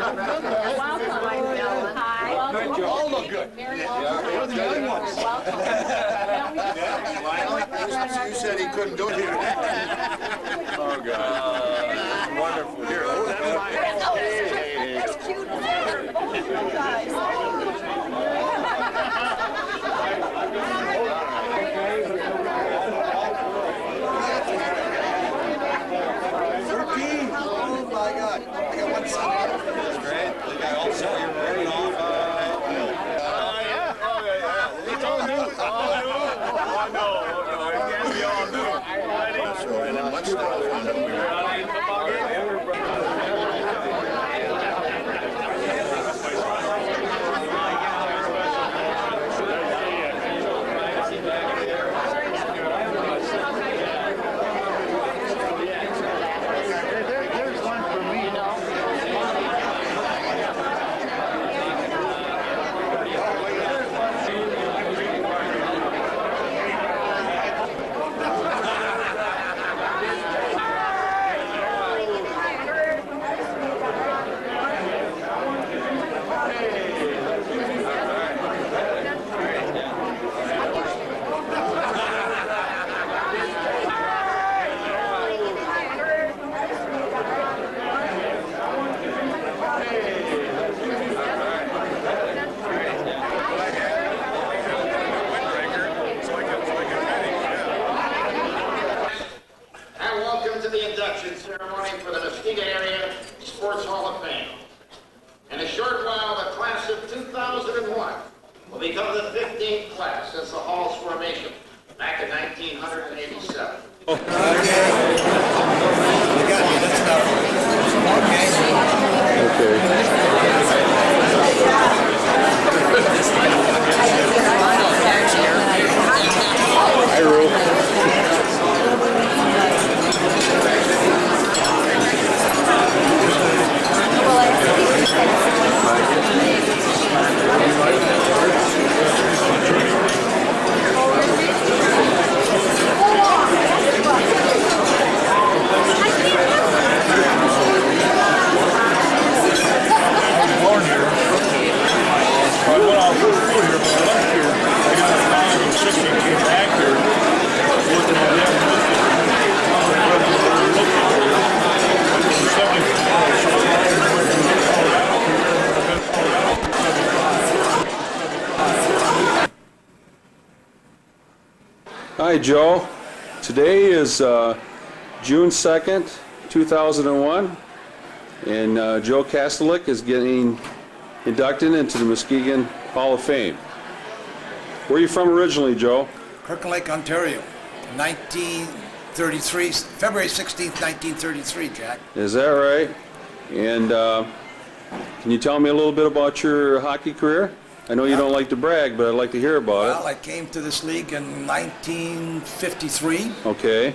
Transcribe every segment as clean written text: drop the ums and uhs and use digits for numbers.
Welcome. You all look good. You're the young ones. You said he couldn't do it here. Oh, God. Wonderful. Here, oh, that's mine. That's cute. Oh, my God. I got one son. That's great. The guy also, you're running off. Yeah. Oh, yeah. It's all new. All new. Oh, no. It can't be all new. So, and then much the induction ceremony for the Muskegon Area Sports Hall of Fame. In a short while, the class of 2001 will become the 15th class since the Hall's formation back in 1987. Oh. You got me, that's enough. Hi, Ru. Hi, Joe. Today is June 2nd, 2001, and Joe Kastelic is getting inducted into the Muskegon Hall of Fame. Where are you from originally, Joe? Kirkland Lake, Ontario, 1933, February 16th, 1933, Jack. Is that right? And can you tell me a little bit about your hockey career? I know you don't like to brag, but I'd like to hear about it. Well, I came to this league in 1953. Okay.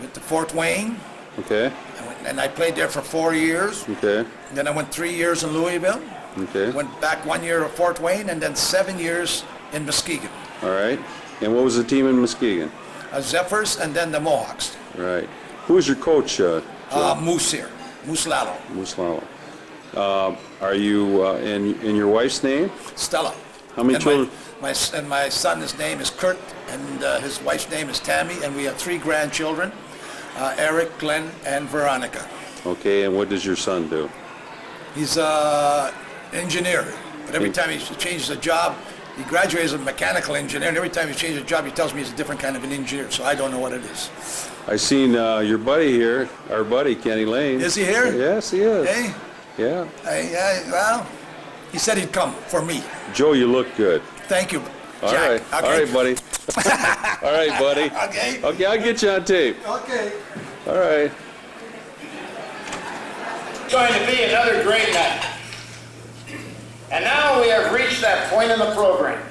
Went to Fort Wayne. Okay. And I played there for 4 years. Okay. Then I went 3 years in Louisville. Okay. Went back 1 year at Fort Wayne, and then 7 years in Muskegon. All right. And what was the team in Muskegon? Zephyrs, and then the Mohawks. All right. Who was your coach? Moose here. Moose Lalo. Moose Lalo. Are you in your wife's name? Stella. How many children? My son, his name is Kurt, and his wife's name is Tammy, and we have 3 grandchildren, Eric, Glenn, and Veronica. Okay, and what does your son do? He's an engineer, but every time he changes a job, he graduates as a mechanical engineer, and every time he changes a job, he tells me he's a different kind of an engineer, so I don't know what it is. I seen your buddy here, our buddy Kenny Lane. Is he here? Yes, he is. Hey? Yeah. Well, he said he'd come for me. Joe, you look good. Thank you, All Jack. right. Okay. All right, buddy. All right, buddy. Okay. Okay, I'll get you on tape. Okay. All right. It's going to be another great night. And now we have reached that point in the program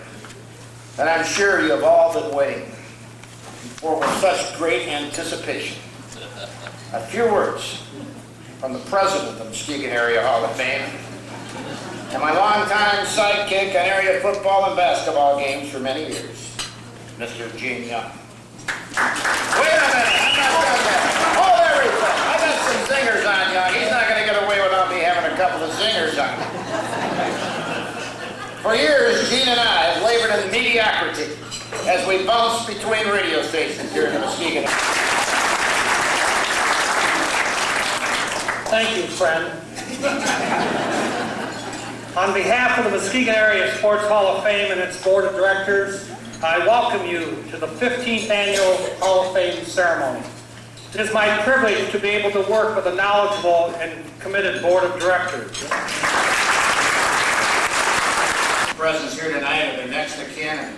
that I'm sure you have all been waiting for with such great anticipation. A few words from the president of the Muskegon Area Hall of Fame and my longtime sidekick on area football and basketball games for many years, Mr. Gene Young. Wait a minute, I'm not done yet. Hold everything. I got some zingers on Young. He's not going to get away without me having a couple of zingers on. For years, Gene and I have labored in mediocrity as we bounce between radio stations here in the Muskegon. Thank you, friend. On behalf of the Muskegon Area Sports Hall of Fame and its Board of Directors, I welcome you to the 15th Annual Hall of Fame ceremony. It is my privilege to be able to work with a knowledgeable and committed Board of Directors. Presence here tonight are the next of kin.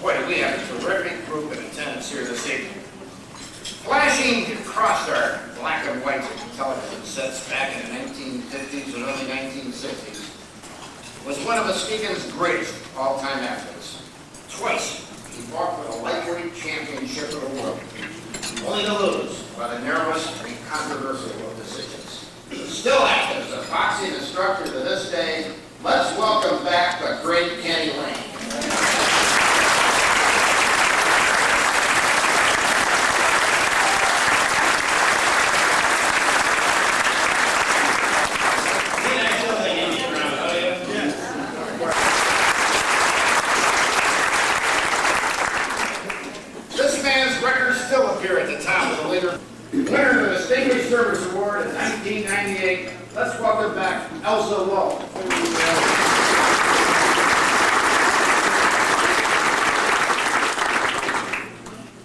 Boy, do we have a terrific group in attendance here this evening. Flashing across our black and white television sets back in the 1950s and early 1960s was one of Muskegon's greatest all-time athletes. Twice, he fought for the lightweight championship of the world, only to lose by the narrowest and controversial of decisions. Still active as a boxing instructor to this day, let's welcome back the great Kenny Lane. This man's records still appear at the top of the leader. Winner of the Distinguished Service Award in 1998, let's welcome back Elsa Lowe.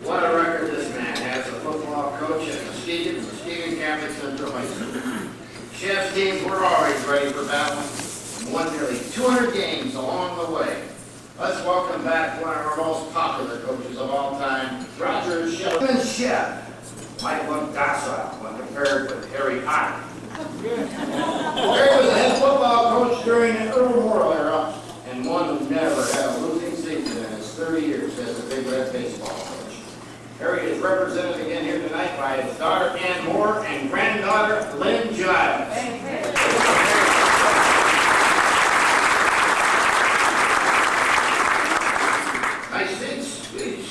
What a record this man has, a football coach at Muskegon Catholic Central High School. Chef's teams were always ready for battle and won nearly 200 games along the way. Let's welcome back one of our most popular coaches of all time, Roger Sheldon. Chef might look docile when compared with Harry Potter. Harry was a head football coach during the Earl Morrill era and one who never had a losing season in his 30 years as a Big Red baseball coach. Harry is represented again here tonight by his daughter Ann Moore and granddaughter Lynn Giles. Nice seats, please.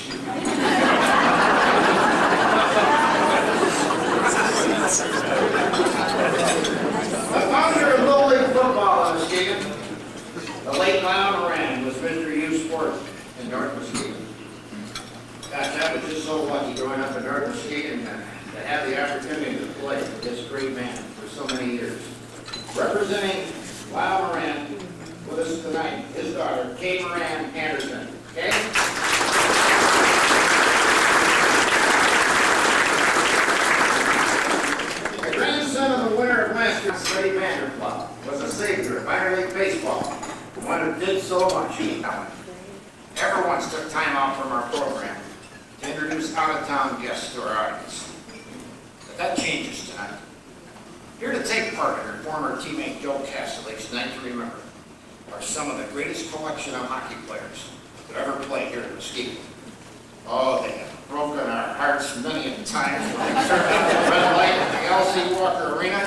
The founder of Little League football in Muskegon, the late Lyle Moran, was Mr. U Sport in North Muskegon. Gosh, I was just so lucky growing up in North Muskegon to have the opportunity to play with this great man for so many years. Representing Lyle Moran with us tonight, his daughter, Kay Moran Anderson. Kay? The grandson of the winner of last year's Freddie Vanderplough was a savior of minor league baseball, one who did so much. Never once took time out from our program to introduce out-of-town guests to our audience. But that changes tonight. Here to take part in our former teammate Joe Kastelic's Night to Remember are some of the greatest collection of hockey players that ever played here in Muskegon. Oh, they have broken our hearts many a times when they turned out the red light at the L.C. Walker Arena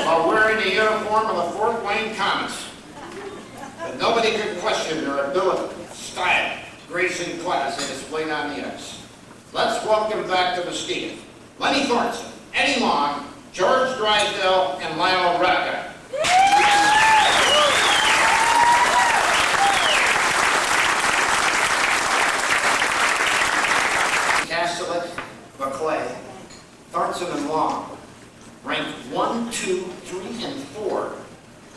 while wearing the uniform of the Fort Wayne Komets. But nobody could question their ability, style, grace, and class they displayed on the ice. Let's welcome back to Muskegon Lenny Thornton, Eddie Long, George Drysdale, and Lionel Repka. Kastelic, McClay, Thornton, and Long ranked 1, 2, 3, and 4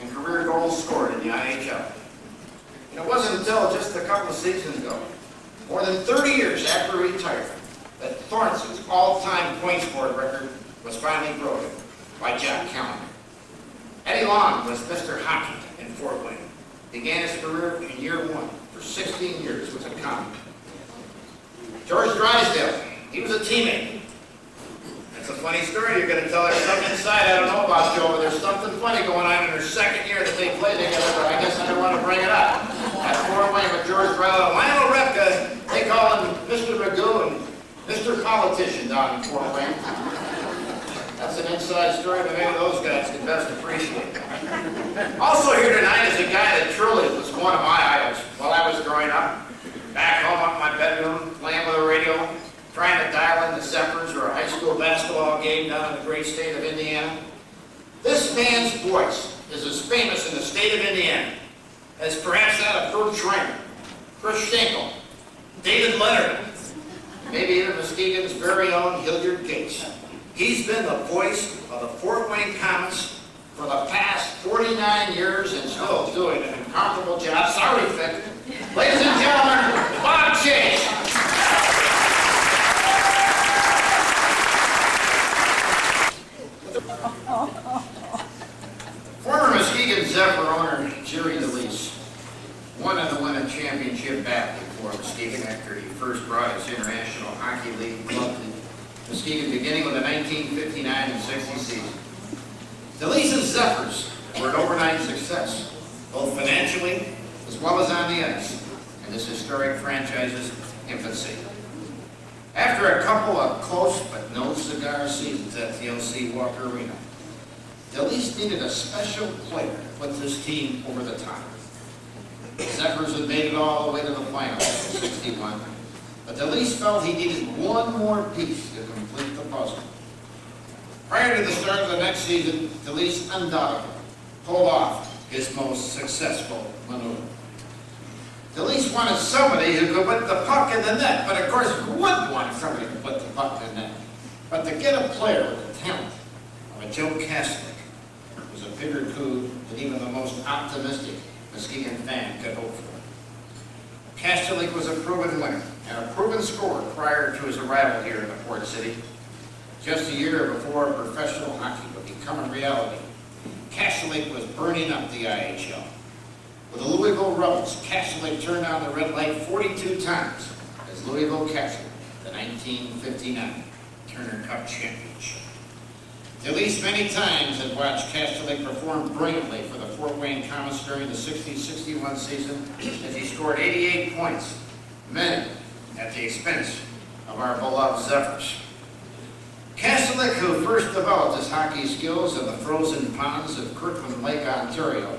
in career goals scored in the IHL. And it wasn't until just a couple of seasons ago, more than 30 years after he retired, that Thornton's all-time point scored record was finally broken by Jack Calendar. Eddie Long was Mr. Hockey in Fort Wayne. Began his career in year 1 for 16 years with a Komet. George Drysdale, he was a teammate. That's a funny story. You're going to tell her something inside I don't know about Joe, but there's something funny going on in their second year that they played together, but I guess I don't want to bring it up. At Fort Wayne with George Drysdale. Lionel Repka, they call him Mr. Magoo and Mr. Politician down in Fort Wayne. That's an inside story that maybe those guys can best appreciate. Also here tonight is a guy that truly was one of my idols while I was growing up. Back home up in my bedroom, playing with a radio, trying to dial in the Zephyrs or a high school basketball game down in the great state of Indiana. This man's voice is as famous in the state of Indiana as perhaps that of Bert Schreiner, Chris Schenkel, David Leonard, maybe even Muskegon's very own Hilliard Gates. He's been the voice of the Fort Wayne Komets for the past 49 years and still doing an incomparable job. Sorry, Vic. Ladies and gentlemen, Bob Chase. Former Muskegon Zephyr owner Jerry DeLeese won in the Winning Championship battle for Muskegon after he first brought his International Hockey League club to Muskegon beginning with the 1959 and 60 season. DeLeese's Zephyrs were an overnight success, both financially as well as on the ice, in this historic franchise's infancy. After a couple of close but no cigar seasons at the LC Walker Arena, DeLeese needed a special player to put this team over the top. The Zephyrs had made it all the way to the finals in '61, but DeLeese felt he needed one more piece to complete the puzzle. Prior to the start of the next season, DeLeese undoubtedly pulled off his most successful maneuver. DeLeese wanted somebody who could put the puck in the net, but of course who wouldn't want somebody to put the puck in the net? But to get a player with the talent of a Joe Kastelic was a bigger coup than even the most optimistic Muskegon fan could hope for. Kastelic was a proven winner and a proven scorer prior to his arrival here in the Port City. Just a year before professional hockey would become a reality, Kastelic was burning up the IHL. With the Louisville Rebels, Kastelic turned on the red light 42 times as Louisville captured the 1959 Turner Cup championship. DeLeese many times had watched Kastelic perform brilliantly for the Fort Wayne Komets during the 60-61 season as he scored 88 points, many at the expense of our beloved Zephyrs. Kastelic, who first developed his hockey skills in the frozen ponds of Kirkland Lake, Ontario,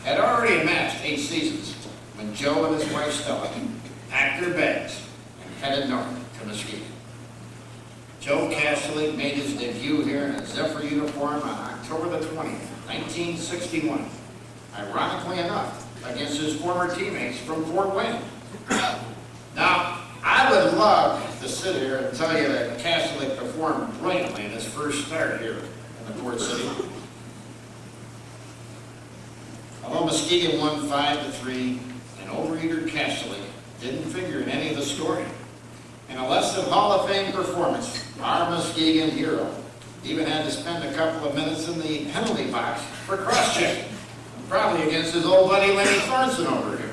had already amassed 8 seasons when Joe and his wife Stella packed their bags and headed north to Muskegon. Joe Kastelic made his debut here in a Zephyr uniform on October the 20th, 1961, ironically enough, against his former teammates from Fort Wayne. Now, I would love to sit here and tell you that Kastelic performed brilliantly in his first start here in the Port City. Although Muskegon won 5-3, and overeager Kastelic didn't figure in any of the scoring. In a less than Hall of Fame performance, our Muskegon hero even had to spend a couple of minutes in the penalty box for cross-checking, probably against his old buddy Lenny Thornton over here.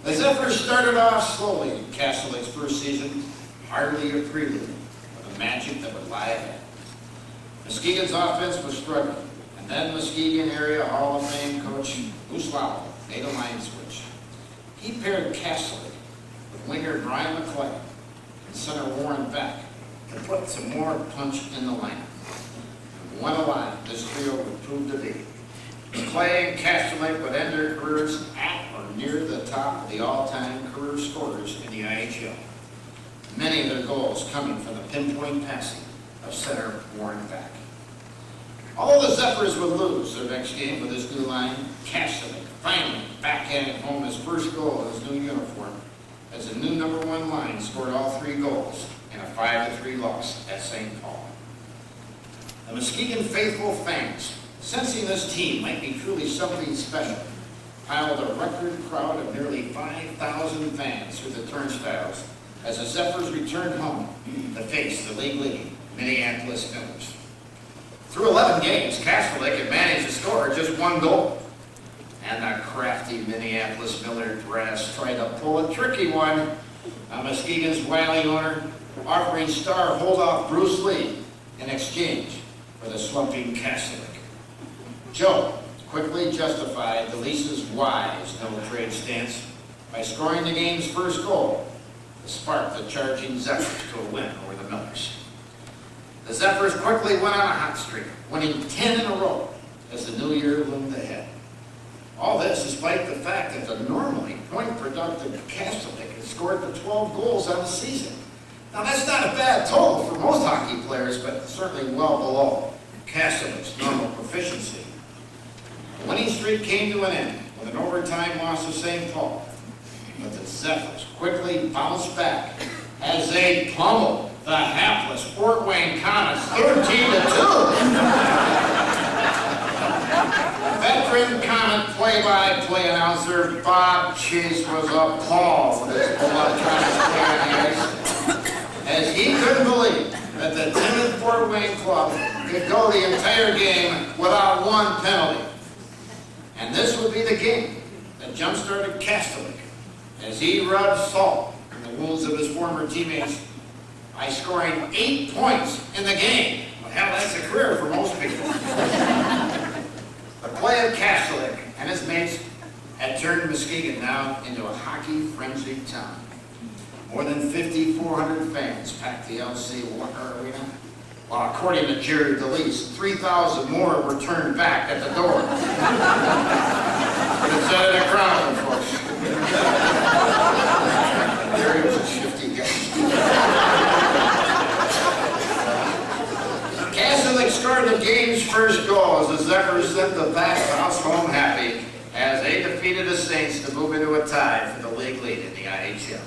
The Zephyrs started off slowly in Kastelic's first season, hardly a prelude of the magic that would lie ahead. Muskegon's offense was struggling. And then Muskegon area Hall of Fame coach Buslauer made a line switch. He paired Kastelic with winger Brian McClay and center Warren Beck to put some more punch in the lineup. And what a line this trio would prove to be. McClay and Kastelic would end their careers at or near the top of the all-time career scorers in the IHL. Many of their goals coming from the pinpoint passing of center Warren Beck. Although the Zephyrs would lose their next game with his new line, Kastelic finally backhanded home his first goal in his new uniform as the new #1 line scored all 3 goals in a 5-3 loss at St. Paul. The Muskegon faithful fans, sensing this team might be truly something special, piled a record crowd of nearly 5,000 fans through the turnstiles as the Zephyrs returned home to face the league-leading Minneapolis Millers. Through 11 games, Kastelic had managed to score just 1 goal. And the crafty Minneapolis Miller brass tried to pull a tricky one on Muskegon's wily owner, offering star holdoff Bruce Lee in exchange for the slumping Kastelic. Joe quickly justified DeLeese's wise no-trade stance by scoring the game's first goal to spark the charging Zephyrs to a win over the Millers. The Zephyrs quickly went on a hot streak, winning 10 in a row as the new year loomed ahead. All this despite the fact that the normally point-productive Kastelic had scored the 12 goals on the season. Now that's not a bad total for most hockey players, but certainly well below Kastelic's normal proficiency. The winning streak came to an end with an overtime loss to St. Paul. But the Zephyrs quickly bounced back as they pummeled the hapless Fort Wayne Komets 13-2. Veteran Komet play-by-play announcer Bob Chase was appalled with his electronic play on the ice, as he couldn't believe that the timid Fort Wayne club could go the entire game without one penalty. And this would be the game that jump-started Kastelic as he rubbed salt in the wounds of his former teammates by scoring 8 points in the game. Well, hell, that's a career for most people. The play of Kastelic and his mates had turned Muskegon now into a hockey-frenzied town. More than 5,400 fans packed the LC Walker Arena, while according to Jerry DeLeese, 3,000 more were turned back at the door. But it's out of the Chronicle, folks. Jerry was a shifty guy. Kastelic scored the game's first goal as the Zephyrs sent the back house home happy as they defeated the Saints to move into a tie for the league lead in the IHL.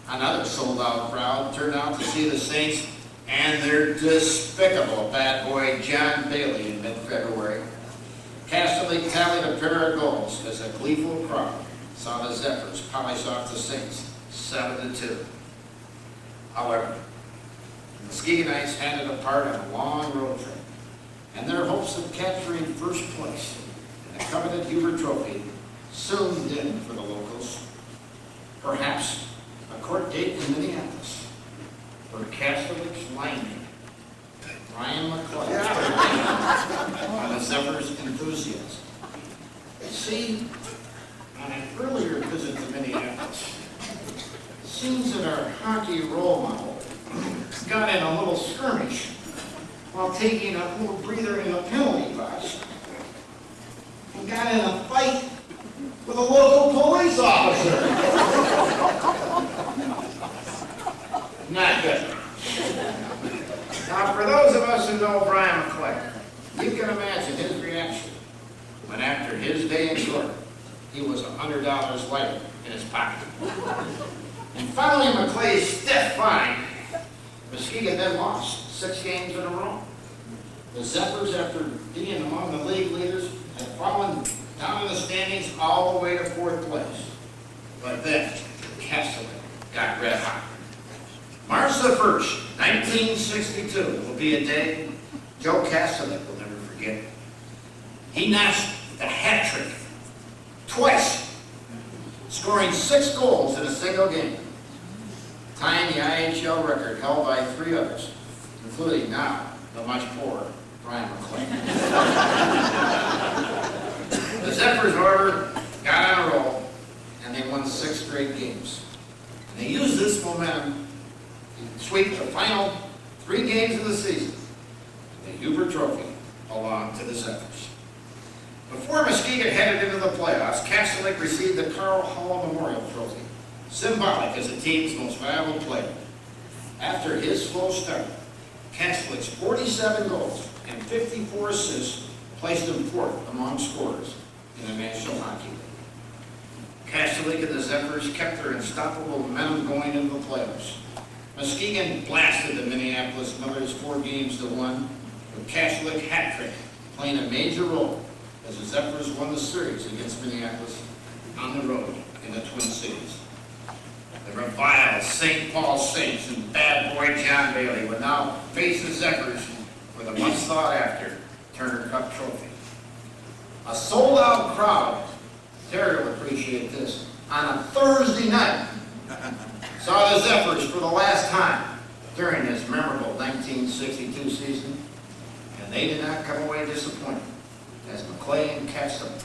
Another sold-out crowd turned out to see the Saints and their despicable bad boy John Bailey in mid-February. Kastelic tallied a pair of goals as a gleeful crowd saw the Zephyrs polish off the Saints 7-2. However, the Muskegonites had it apart on a long road trip, and their hopes of capturing first place in the coveted Huber Trophy soon dimmed for the locals. Perhaps a court date in Minneapolis, where Kastelic's lineman, Brian McClellan, on the Zephyrs' enthusiasm. See, on an earlier visit to Minneapolis, it seems that our hockey role model got in a little skirmish while taking a little breather in the penalty box and got in a fight with a local police officer. Not good. Now, for those of us who know Brian McClellan, you can imagine his reaction when after his day in court, he was $100 lighter in his pocket. And following McClay's stiff fine, Muskegon then lost 6 games in a row. The Zephyrs, after being among the league leaders, had fallen down in the standings all the way to 4th place. But then, Kastelic got red hot. March the 1st, 1962 will be a day Joe Kastelic will never forget. He notched the hat trick twice, scoring 6 goals in a single game, tying the IHL record held by 3 others, including now the much poorer Brian McClellan. The Zephyrs, however, got on a roll, and they won 6 straight games. And they used this momentum to sweep the final 3 games of the season. The Huber Trophy belonged to the Zephyrs. Before Muskegon headed into the playoffs, Kastelic received the Carl Hall Memorial Trophy, symbolic as the team's most valuable player. After his slow start, Kastelic's 47 goals and 54 assists placed him 4th among scorers in the National Hockey League. Kastelic and the Zephyrs kept their unstoppable momentum going into the playoffs. Muskegon blasted the Minneapolis Millers 4-1, with Kastelic hat trick playing a major role as the Zephyrs won the series against Minneapolis on the road in the Twin Cities. The reviled St. Paul Saints and bad boy John Bailey would now face the Zephyrs for the much sought after Turner Cup Trophy. A sold-out crowd, Terry will appreciate this, on a Thursday night saw the Zephyrs for the last time during this memorable 1962 season, and they did not come away disappointed as McClay and Kastelic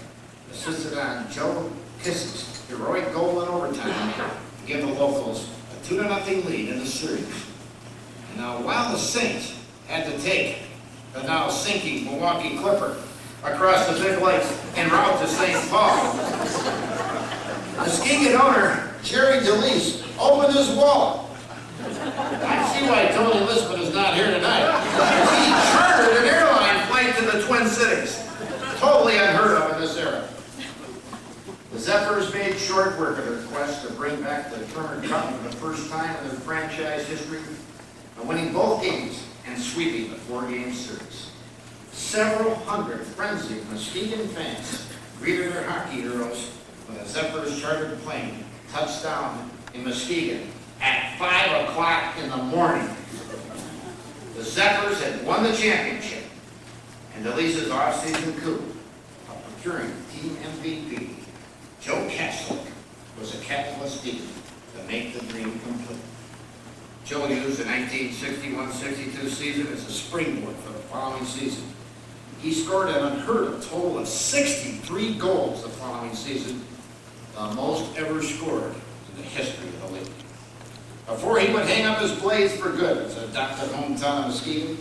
assisted on Joe Kastelic's heroic goal in overtime to give the locals a 2-0 lead in the series. And now, while the Saints had to take the now sinking Milwaukee Clipper across the Big Lakes en route to St. Paul, Muskegon owner Jerry DeLeese opened his wallet. I see why Tony Lisbon is not here tonight. He chartered an airline flight to the Twin Cities. Totally unheard Fame series. Several hundred frenzied Muskegon fans greeted their hockey heroes when the Zephyrs chartered plane touched down in Muskegon at 5 o'clock in the morning. The Zephyrs had won the championship, and Delisa's off-season coup of procuring team MVP, Joe Kastelic, was a catalyst needed to make the dream complete. Joe used the 1961-62 season as a springboard for the following season. He scored an unheard of total of 63 goals the following season, the most ever scored in the history of the league. Before he would hang up his blades for good as a adopted hometown of Muskegon,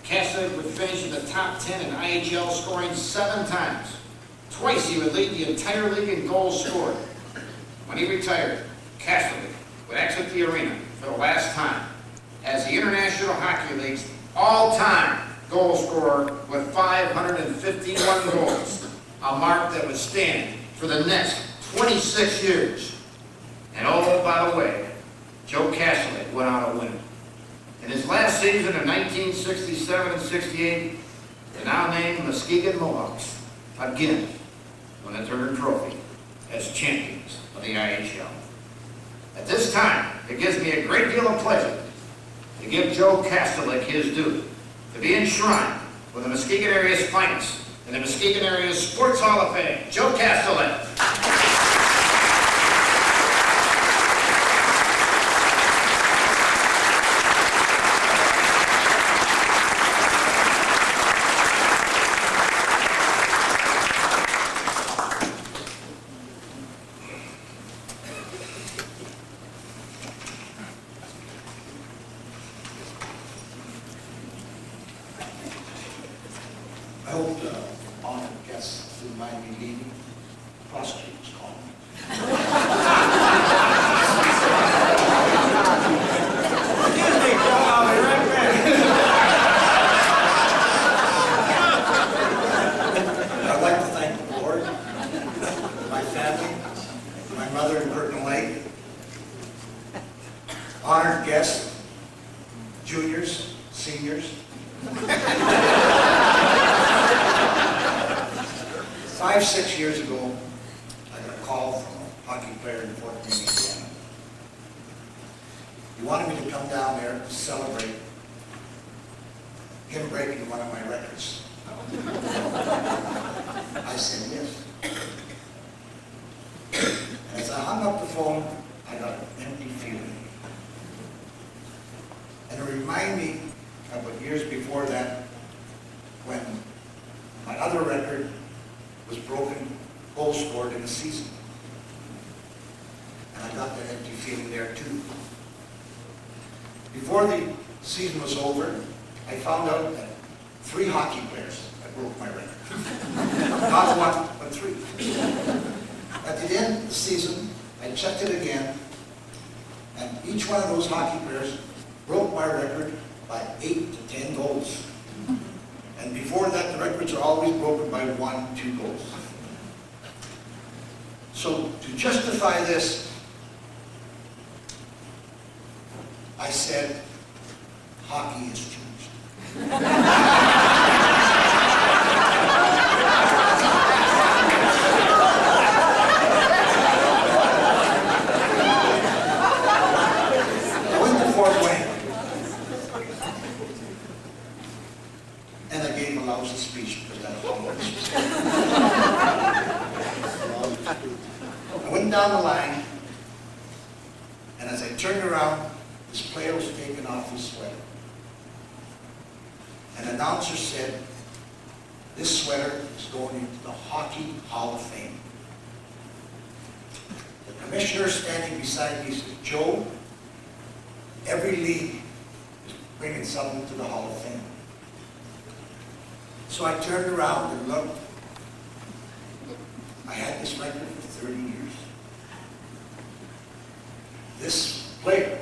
Kastelic would finish in the top 10 in IHL, scoring 7 times. Twice he would lead the entire league in goals scored. When he retired, Kastelic would exit the arena for the last time as the International Hockey League's all-time goal scorer with 551 goals, a mark that would stand for the next 26 years. And oh, by the way, Joe Kastelic went out a winner. In his last season in 1967 and 68, the now named Muskegon Mohawks again won the Turner Trophy as champions of the IHL. At this time, it gives me a great deal of pleasure to give Joe Kastelic his due, to be enshrined with the Muskegon area's finest in the Muskegon area's Sports Hall of Fame. Joe Kastelic. I hope the honored guests didn't mind me leaving. Prosecutors call me. I'd like to thank the Lord, my family, my mother in Burton Lake, honored guests, juniors, seniors. 5, 6 years ago, I got a call from a hockey player in Fort Wayne, Indiana. He wanted me to come down there to celebrate him breaking one of my records. I said yes. And as I hung up the phone, I got an empty feeling. And it reminded me of what years before that, when my other record was broken, goal scored in a season. And I got that empty feeling there too. Before the season was over, I found out that 3 hockey players had broke my record. Not 1, but 3. At the end of the season, I checked it again, and each one of those hockey players broke my record by 8 to 10 goals. And before that, the records are always broken by 1, 2 goals. So to justify this, I said, hockey has changed. I went to Fort Wayne. And I gave a lousy speech because that's all I was. I went down the line, and as I turned around, this player was taking off his sweater. An announcer said, this sweater is going into the Hockey Hall of Fame. The commissioner standing beside me said, Joe, every league is bringing something to the Hall of Fame. So I turned around and looked. I had this record for 30 years. This player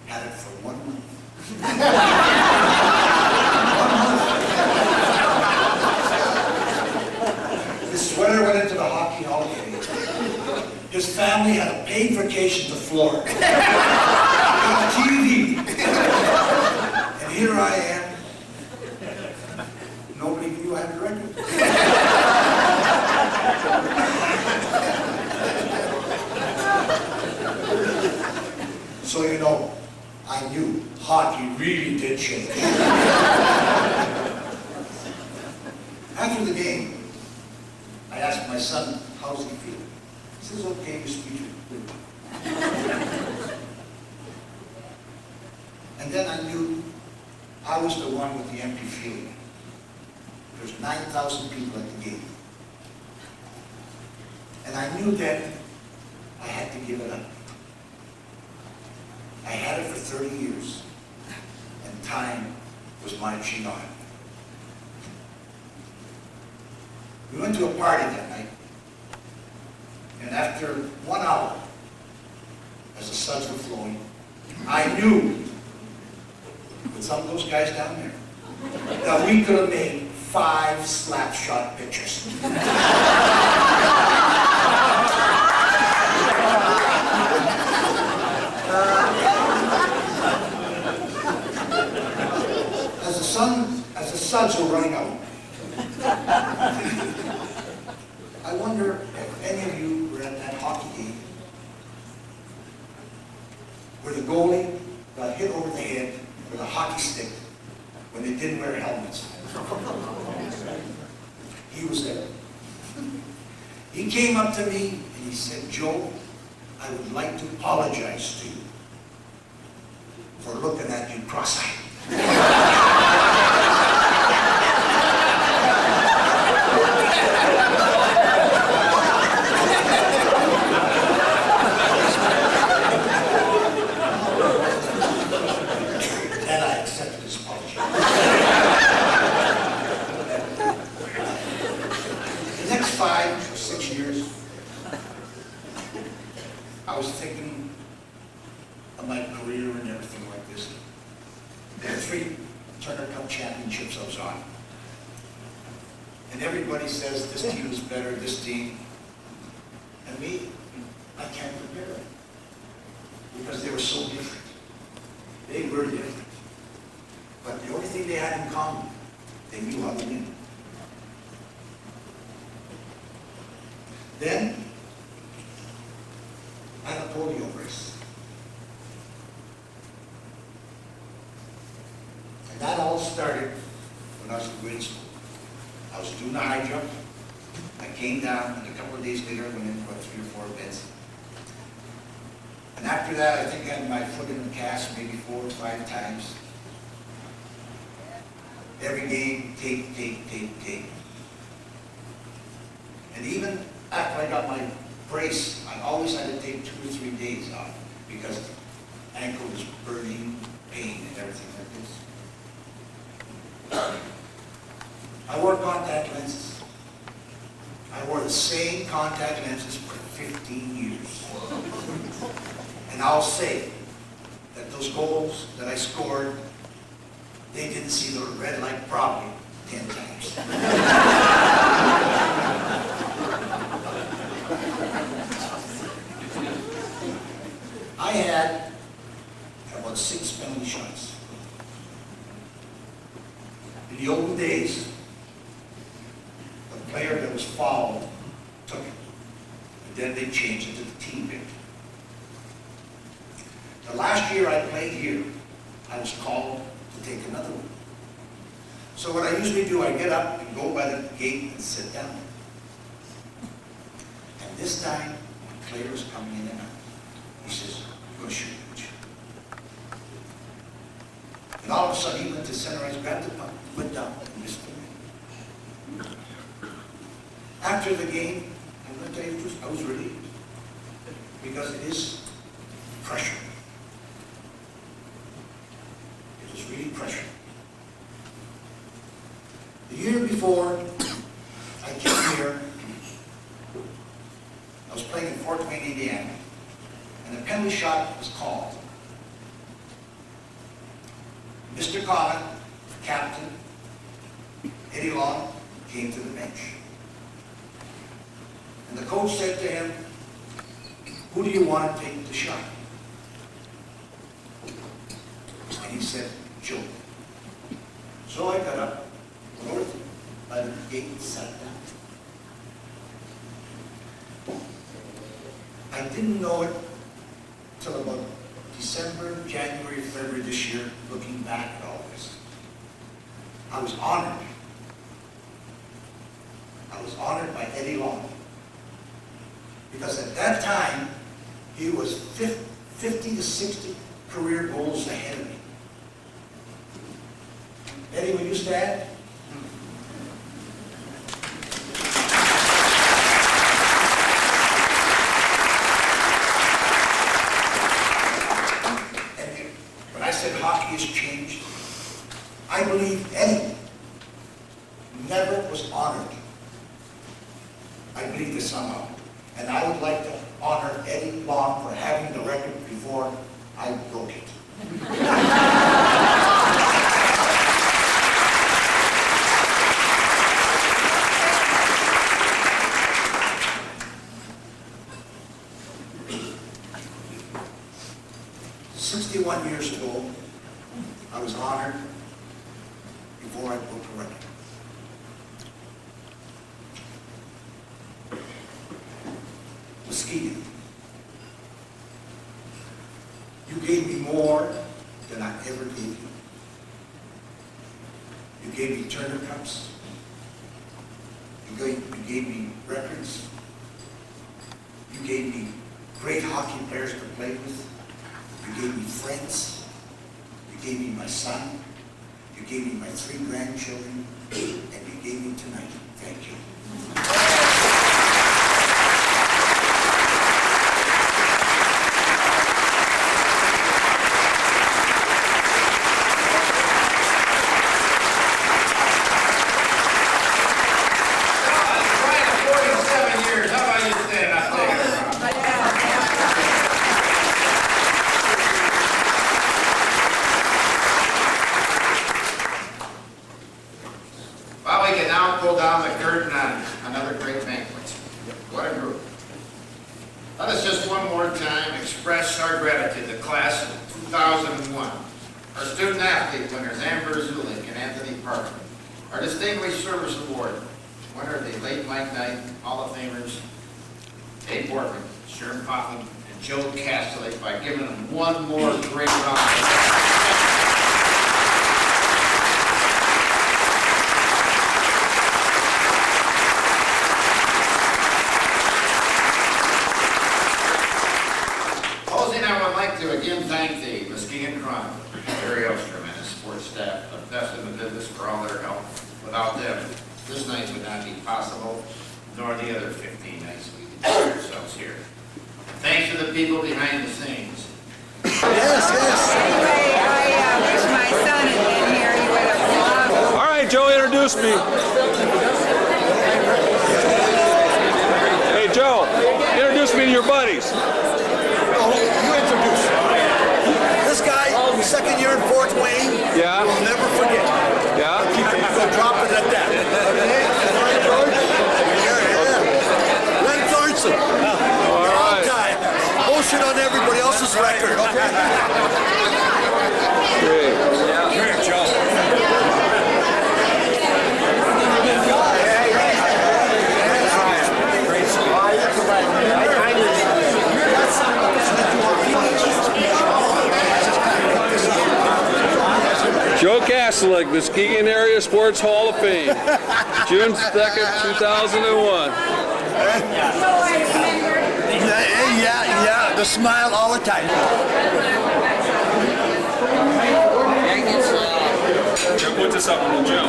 had it for 1 month. 1 month. This sweater went into the Hockey Hall of Fame. His family had a paid vacation to Florida. On TV. And here I am, knew I had a record. So you know, I knew hockey really did change. After the game, I asked my son, how does he feel? He says, okay, Mr. Peter. And then I knew I was the one with the empty feeling. There's 9,000 people at the game. And I knew then I had to give it up. I had it for 30 years, and time was marching on. We went to a party that night, and after 1 hour, as the suds were flowing, I knew with some of those guys down there that we could have made 5 slap shot pictures. As the suds were running out, I wonder if any of you were at that hockey game where the goalie got hit over the head with a hockey stick when they didn't wear helmets. He was there. He came up to me and he said, Joe, I would like to apologize to you for looking at you cross-eyed. And I accepted his apology. The next 5 or 6 years, I was thinking of my career and everything like this. There were 3 Turner Cup championships I was on. And everybody says this team is better, this team. And me, I can't compare it. Because they were so different. They were different. But the only thing they had in common, they knew how to win. Then, I had a polio race. And that all started when I was in grade school. I was doing a high jump. I came down, and a couple of days later, I went in for 3 or 4 events. And after that, I think I had my foot in the cast maybe 4 or 5 times. Every game, tape. And even after I got my brace, I always had to take 2 or 3 days off because the ankle was burning, pain, and everything like this. I wore contact lenses. I wore the same contact lenses for 15 years. And I'll say that those goals that I scored, they didn't see the red light probably 10 times. I had about 6 penalty shots. In the olden days, the player that was fouled took it. And then they changed it to the team victory. The last year I played here, I was called to take another one. So what I usually do, I get up and go by the gate and sit down. And this time, when the player was coming in and out, he says, "You're going to shoot, coach." And all of a sudden, he went to center ice, grabbed the puck, went down, and missed the net. After the game, I'm going to tell you the truth, I was relieved. Because it is pressure. It was really pressure. The year before I came here, I was playing in Fort Wayne, Indiana, and a penalty shot was called. Mr. Komet, captain, Eddie Long, came to the bench. And the coach said to him, "Who do you want to take the shot?" And he said, "Joe." So I got up, went over by the gate and sat down. I didn't know it till about December, January, February this year, looking back at all this. I was honored. I was honored by Eddie Long. Because at that time, he was 50 to 60 career goals ahead of me. Eddie, will you stand? And when I said hockey has changed, I believe Eddie never was honored. I believe this somehow. And I would like to honor Eddie Long for having the record before I broke it. "61 years ago, I was honored before I broke the record. Muskegon, you gave me more than I ever gave you. You gave me Turner Cups. You gave me records. You gave me great hockey players to play with. You gave me friends. You gave me my son. You gave me my 3 grandchildren. And you gave me tonight. Thank you." Let us just one more time express our gratitude to the class of 2001. Our student athlete winners, Amber Zulik and Anthony Parker. Our Distinguished Service Award winner, the late Mike Knight Hall of Famers, Dave Borkman, Sharon Potlin, and Joe Kastelic, by giving them one more great round of applause. To again thank the Muskegon Chronicle, Barry Ostrom and his sports staff, the best in the business, for all their help. Without them, this night would not be possible, nor the other 15 nights we enjoy ourselves here. Thanks to the people behind the scenes. Anyway, I wish my son had been here. He would have loved. All right, Joe, introduce me. Hey, Joe, introduce me to your buddies. You introduce. This guy, second year in Fort Wayne. Yeah. We'll never forget. Yeah. We'll drop it at that. Len Thornton. All right. Time. Motion on everybody else's record. Great. Here, Joe. Joe Kastelic, Muskegon Area Sports Hall of Fame, June 2nd, 2001. Yeah, the smile all the time. Joe, put this up on the Joe.